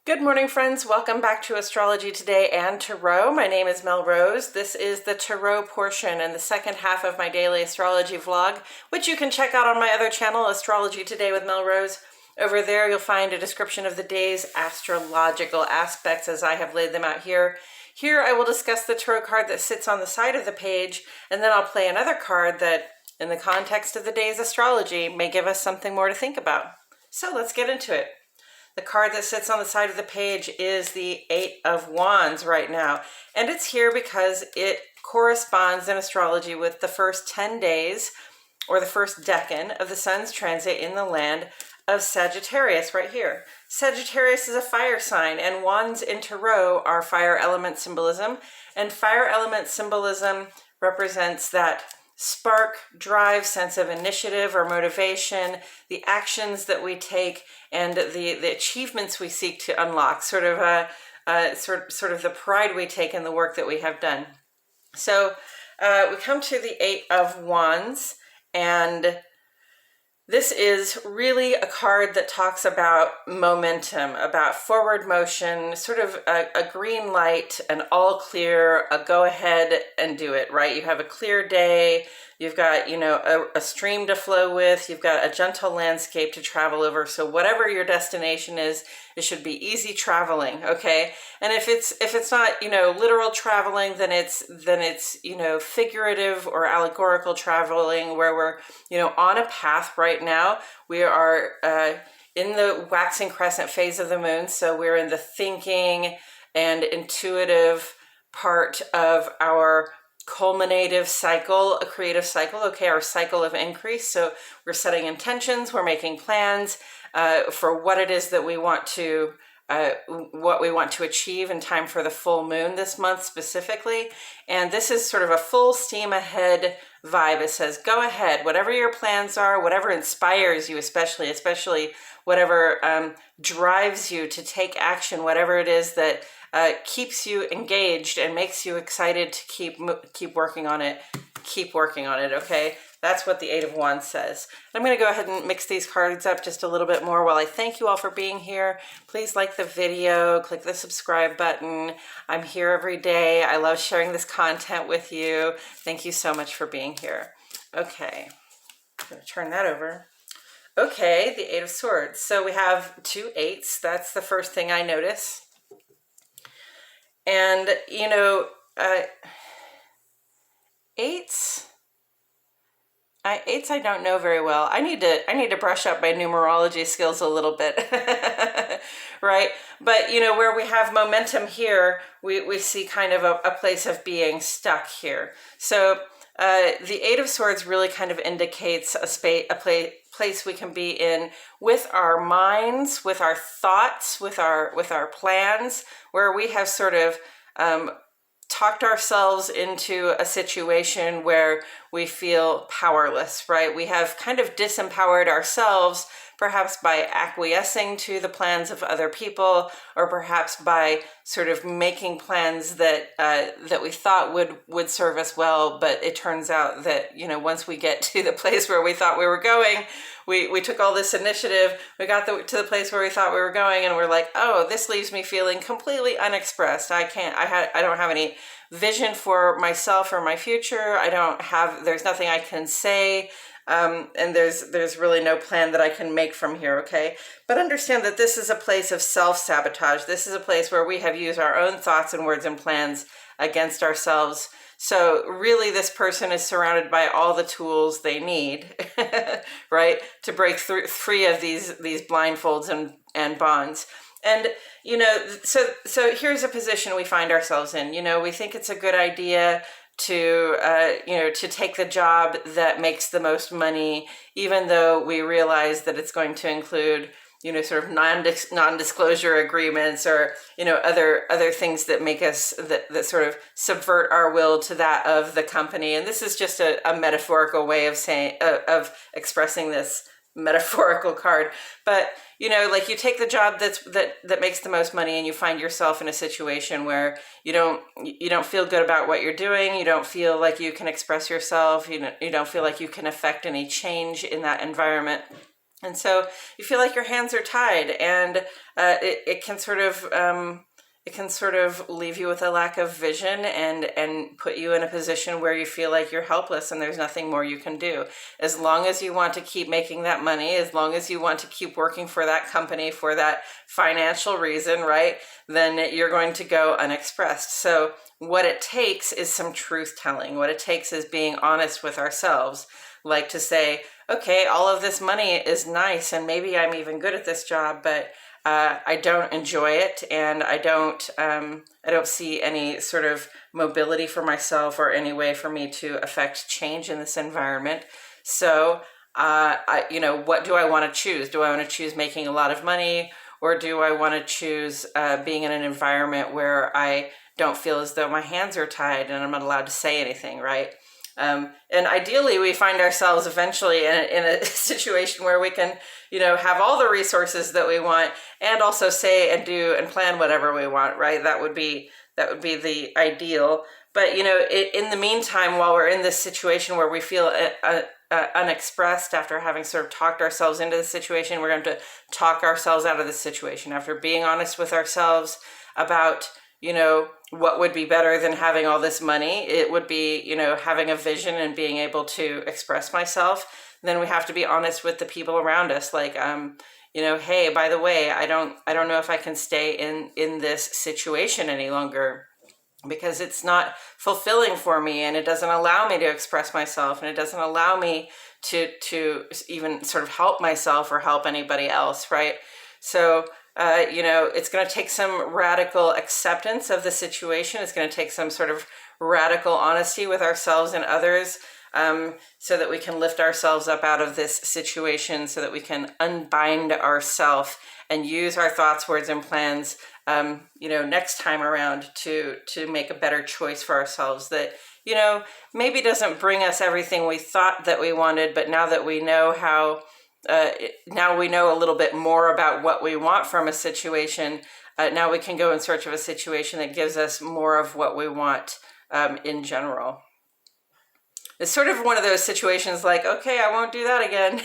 Good morning, friends. Welcome back to Astrology Today and Tarot. My name is Mel Rose. This is the Tarot portion and the second half of my daily astrology vlog, which you can check out on my other channel, Astrology Today with Mel Rose. Over there, you'll find a description of the day's astrological aspects as I have laid them out here. Here, I will discuss the tarot card that sits on the side of the page, and then I'll play another card that, in the context of the day's astrology, may give us something more to think about. So let's get into it. The card that sits on the side of the page is the Eight of Wands right now. And it's here because it corresponds in astrology with the first 10 days or the first decan of the sun's transit in the land of Sagittarius right here. Sagittarius is a fire sign, and wands in tarot are fire element symbolism. And fire element symbolism represents that spark, drive, sense of initiative or motivation, the actions that we take, and the achievements we seek to unlock, sort of the pride we take in the work that we have done. So we come to the Eight of Wands, and this is really a card that talks about momentum, about forward motion, sort of a green light, an all clear, a go ahead and do it, right? You have a clear day, you've got, a stream to flow with, you've got a gentle landscape to travel over. So whatever your destination is, it should be easy traveling, okay? And if it's not, literal traveling, then it's figurative or allegorical traveling where we're, on a path right now. We are in the waxing crescent phase of the moon, so we're in the thinking and intuitive part of our culminative cycle, a creative cycle, okay, our cycle of increase. So we're setting intentions, we're making plans for what it is that we want to achieve in time for the full moon this month specifically. And this is sort of a full steam ahead vibe. It says, go ahead, whatever your plans are, whatever inspires you, especially whatever drives you to take action, whatever it is that keeps you engaged and makes you excited to keep working on it, okay? That's what the Eight of Wands says. I'm going to go ahead and mix these cards up just a little bit more while I thank you all for being here. Please like the video, click the subscribe button. I'm here every day. I love sharing this content with you. Thank you so much for being here. Okay, I'm going to turn that over. Okay, the Eight of Swords. So we have two eights. That's the first thing I notice. And, eights I don't know very well. I need to brush up my numerology skills a little bit, right? But, where we have momentum here, we see kind of a place of being stuck here. So the Eight of Swords really kind of indicates a place we can be in with our minds, with our thoughts, with our plans, where we have sort of talked ourselves into a situation where we feel powerless, right? We have kind of disempowered ourselves, perhaps by acquiescing to the plans of other people, or perhaps by sort of making plans that we thought would serve us well. But it turns out that, once we get to the place where we thought we were going, we took all this initiative, we got to the place where we thought we were going, and we're like, oh, this leaves me feeling completely unexpressed. I don't have any vision for myself or my future. There's nothing I can say. And there's really no plan that I can make from here, okay? But understand that this is a place of self-sabotage. This is a place where we have used our own thoughts and words and plans against ourselves. So really this person is surrounded by all the tools they need, right? To break free of these blindfolds and bonds. And, so here's a position we find ourselves in. We think it's a good idea to take the job that makes the most money, even though we realize that it's going to include, sort of non-disclosure agreements or, other things that make us, that sort of subvert our will to that of the company. And this is just a metaphorical way of saying, of expressing this metaphorical card. But, like you take the job that makes the most money, and you find yourself in a situation where you don't feel good about what you're doing. You don't feel like you can express yourself. You don't feel like you can affect any change in that environment. And so you feel like your hands are tied, and it can sort of leave you with a lack of vision, and put you in a position where you feel like you're helpless and there's nothing more you can do. As long as you want to keep making that money, as long as you want to keep working for that company for that financial reason, right, then you're going to go unexpressed. So what it takes is some truth telling. What it takes is being honest with ourselves, like to say, okay, all of this money is nice, and maybe I'm even good at this job, but I don't enjoy it, and I don't see any sort of mobility for myself or any way for me to affect change in this environment. So, what do I want to choose? Do I want to choose making a lot of money, or do I want to choose being in an environment where I don't feel as though my hands are tied and I'm not allowed to say anything, right? And ideally, we find ourselves eventually in a situation where we can, have all the resources that we want, and also say and do and plan whatever we want, right? That would be the ideal. But in the meantime, while we're in this situation where we feel unexpressed, after having sort of talked ourselves into the situation, we're going to talk ourselves out of the situation. After being honest with ourselves about what would be better than having all this money, it would be, having a vision and being able to express myself. Then we have to be honest with the people around us, like, hey, by the way, I don't know if I can stay in this situation any longer, because it's not fulfilling for me, and it doesn't allow me to express myself, and it doesn't allow me to even sort of help myself or help anybody else, right? So it's going to take some radical acceptance of the situation. It's going to take some sort of radical honesty with ourselves and others, so that we can lift ourselves up out of this situation, so that we can unbind ourselves and use our thoughts, words, and plans, next time around to make a better choice for ourselves that, maybe doesn't bring us everything we thought that we wanted, but now that we know now we know a little bit more about what we want from a situation. Now we can go in search of a situation that gives us more of what we want in general. It's sort of one of those situations like, okay, I won't do that again,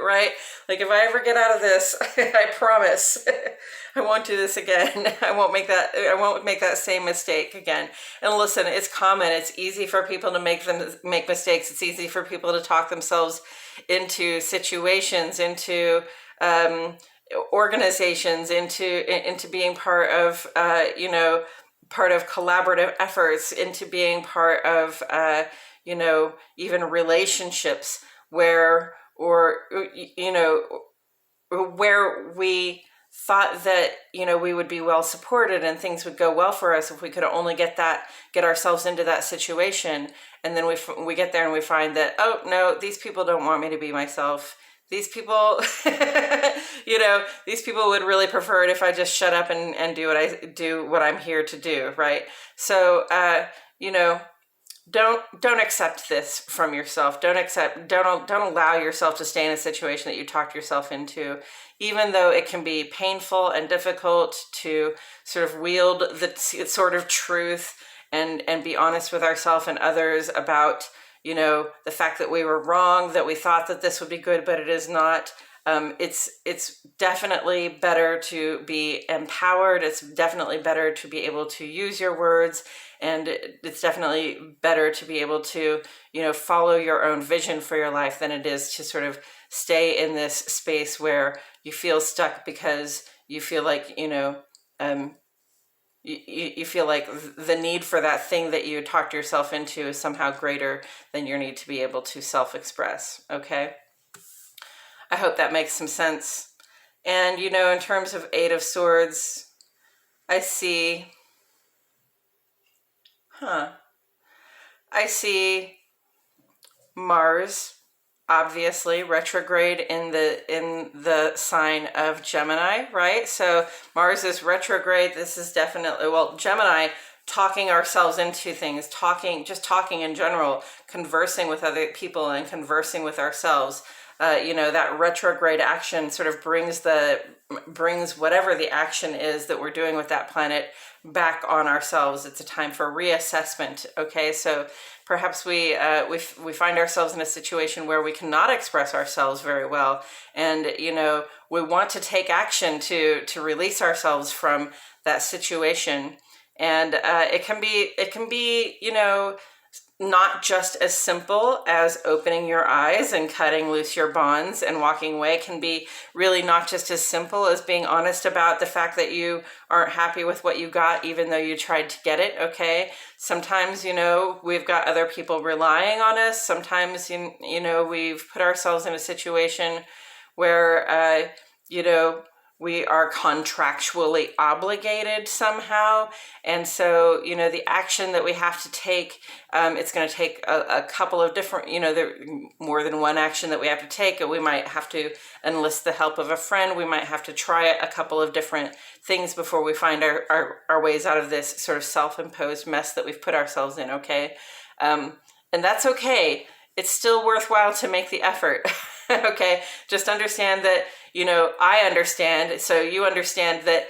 right? Like, if I ever get out of this, I promise I won't do this again. I won't make that same mistake again. And listen, it's common. It's easy for people to make mistakes. It's easy for people to talk themselves into situations, into organizations, into being part of collaborative efforts, into being part of even relationships where we thought that we would be well supported and things would go well for us if we could only get ourselves into that situation. And then we get there and we find that, oh no, these people don't want me to be myself. These people these people would really prefer it if I just shut up and do what I'm here to do, right? So don't accept this from yourself. Don't allow yourself to stay in a situation that you talked yourself into, even though it can be painful and difficult to sort of wield the sort of truth and be honest with ourselves and others about, the fact that we were wrong, that we thought that this would be good, but it is not. It's definitely better to be empowered. It's definitely better to be able to use your words, and it's definitely better to be able to, follow your own vision for your life than it is to sort of stay in this space where you feel stuck because you feel like, you feel like the need for that thing that you talked yourself into is somehow greater than your need to be able to self-express, okay? I hope that makes some sense. And, in terms of Eight of Swords, I see Mars, obviously retrograde in the sign of Gemini, right? So Mars is retrograde. This is definitely, Gemini, talking ourselves into things, talking in general, conversing with other people and conversing with ourselves. that retrograde action sort of brings whatever the action is that we're doing with that planet back on ourselves. It's a time for reassessment. Okay, so perhaps we find ourselves in a situation where we cannot express ourselves very well, and we want to take action to release ourselves from that situation. And it can be not just as simple as opening your eyes and cutting loose your bonds and walking away. It can be really not just as simple as being honest about the fact that you aren't happy with what you got, even though you tried to get it. Okay. Sometimes, we've got other people relying on us. Sometimes, we've put ourselves in a situation where, we are contractually obligated somehow. And so, the action that we have to take, it's going to take a couple of different, there more than one action that we have to take. We might have to enlist the help of a friend. We might have to try a couple of different things before we find our ways out of this sort of self-imposed mess that we've put ourselves in, okay? And that's okay. It's still worthwhile to make the effort. Okay, just understand that, I understand, so you understand that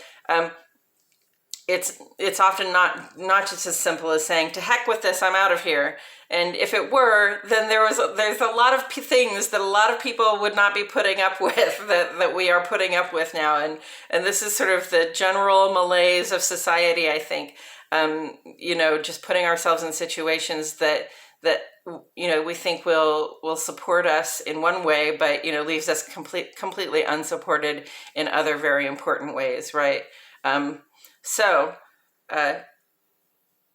it's often not just as simple as saying, to heck with this, I'm out of here. And if it were, then there's a lot of things that a lot of people would not be putting up with that we are putting up with now. And this is sort of the general malaise of society, I think. Just putting ourselves in situations that we think will support us in one way, but leaves us completely unsupported in other very important ways, right? So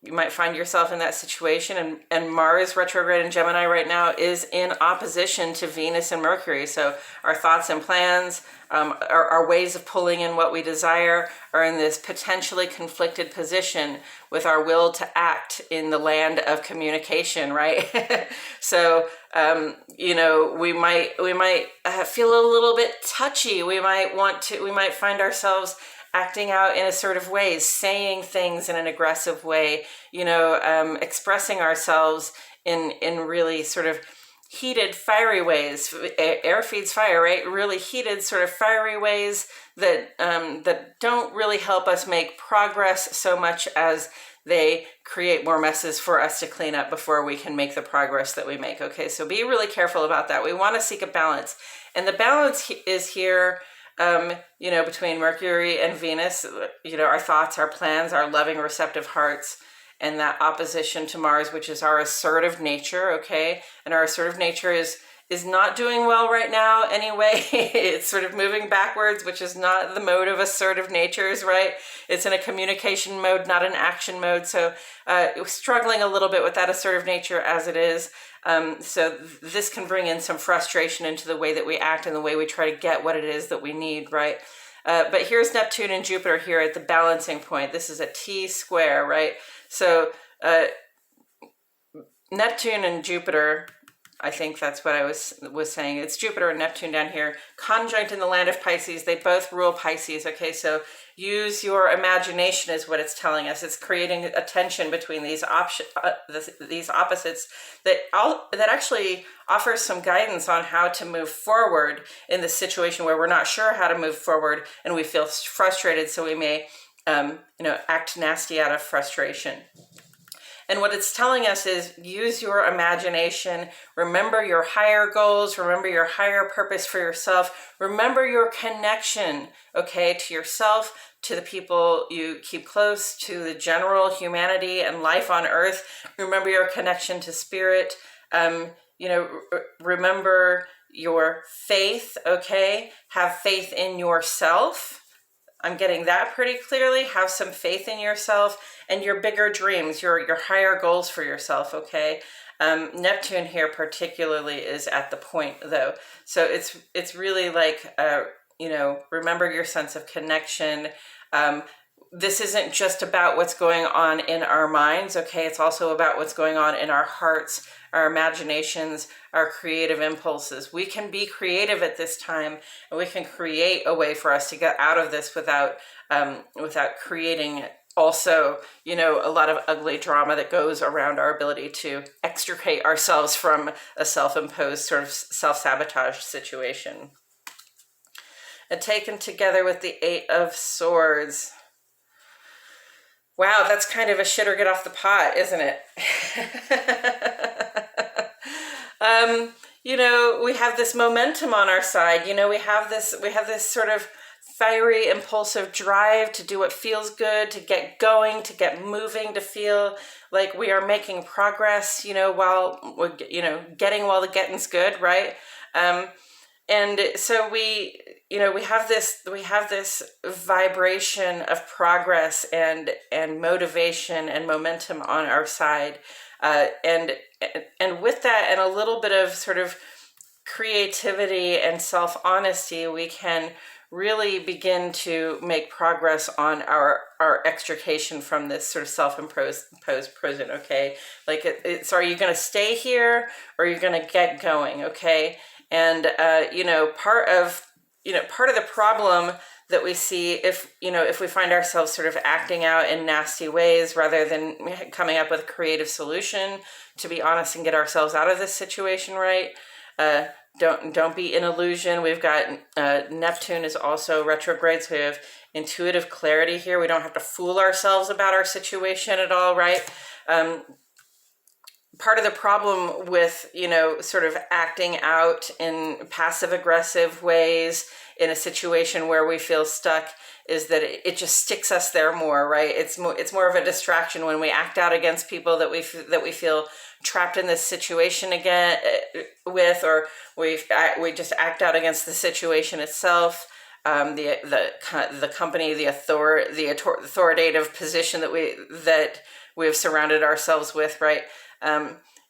you might find yourself in that situation, and Mars retrograde in Gemini right now is in opposition to Venus and Mercury. So our thoughts and plans, our ways of pulling in what we desire are in this potentially conflicted position with our will to act in the land of communication, right? So, we might feel a little bit touchy. We might find ourselves acting out in assertive ways, saying things in an aggressive way, expressing ourselves in really sort of heated, fiery ways. Air feeds fire, right? Really heated, sort of fiery ways that don't really help us make progress so much as they create more messes for us to clean up before we can make the progress that we make. Okay, so be really careful about that. We want to seek a balance, and the balance is here. Between Mercury and Venus, our thoughts, our plans, our loving, receptive hearts, and that opposition to Mars, which is our assertive nature, okay? And our assertive nature is not doing well right now anyway. It's sort of moving backwards, which is not the mode of assertive natures, right? It's in a communication mode, not an action mode. So struggling a little bit with that assertive nature as it is. So this can bring in some frustration into the way that we act and the way we try to get what it is that we need, right? But here's Neptune and Jupiter here at the balancing point. This is a T square, right? So Neptune and Jupiter, I think that's what I was saying. It's Jupiter and Neptune down here, conjunct in the land of Pisces. They both rule Pisces. Okay, so use your imagination is what it's telling us. It's creating a tension between these opposites that actually offers some guidance on how to move forward in the situation where we're not sure how to move forward and we feel frustrated. So we may, act nasty out of frustration. And what it's telling us is use your imagination, remember your higher goals, remember your higher purpose for yourself, remember your connection, okay, to yourself, to the people you keep close, to the general humanity and life on earth. Remember your connection to spirit, remember your faith, okay? Have faith in yourself. I'm getting that pretty clearly. Have some faith in yourself and your bigger dreams, your higher goals for yourself, okay? Neptune here particularly is at the point though. So it's really like, remember your sense of connection. This isn't just about what's going on in our minds, okay? It's also about what's going on in our hearts, our imaginations, our creative impulses. We can be creative at this time, and we can create a way for us to get out of this without creating also, you know, a lot of ugly drama that goes around our ability to extricate ourselves from a self-imposed sort of self-sabotage situation. And taken together with the Eight of Swords. Wow, that's kind of a shit or get off the pot, isn't it? You know, we have this momentum on our side. You know, we have this sort of fiery, impulsive drive to do what feels good, to get going, to get moving, to feel like we are making progress, you know, while we're, you know, getting while the getting's good, right? And so we, you know, we have this vibration of progress and motivation and momentum on our side, and with that, and a little bit of sort of creativity and self-honesty, we can really begin to make progress on our extrication from this sort of self-imposed prison. Okay, like it's are you going to stay here or are you going to get going? Okay. And you know, part of the problem that we see, if we find ourselves sort of acting out in nasty ways rather than coming up with a creative solution to be honest and get ourselves out of this situation, right? Don't be in illusion. We've got Neptune is also retrograde, so we have intuitive clarity here. We don't have to fool ourselves about our situation at all, right? Part of the problem with, you know, sort of acting out in passive aggressive ways in a situation where we feel stuck is that it just sticks us there more, right? It's more of a distraction when we act out against people that we feel trapped in this situation again with, or we just act out against the situation itself. The company, the authoritative position that we've surrounded ourselves with, right?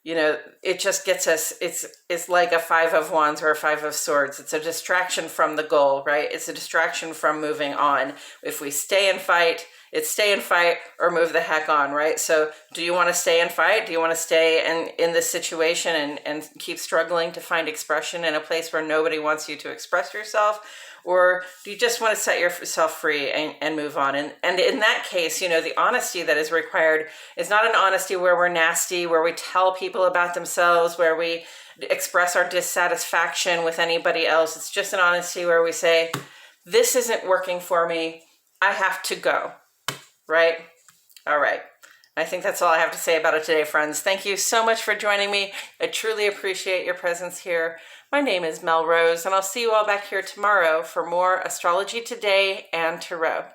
You know, it just gets us, it's like a Five of Wands or a Five of Swords. It's a distraction from the goal, right? It's a distraction from moving on. If we stay and fight, it's stay and fight or move the heck on, right? So do you want to stay and fight? Do you want to stay in this situation and keep struggling to find expression in a place where nobody wants you to express yourself? Or do you just want to set yourself free and move on? And in that case, you know, the honesty that is required is not an honesty where we're nasty, where we tell people about themselves, where we express our dissatisfaction with anybody else. It's just an honesty where we say, this isn't working for me. I have to go, right? All right. I think that's all I have to say about it today, friends. Thank you so much for joining me. I truly appreciate your presence here. My name is Mel Rose, and I'll see you all back here tomorrow for more Astrology Today and Tarot.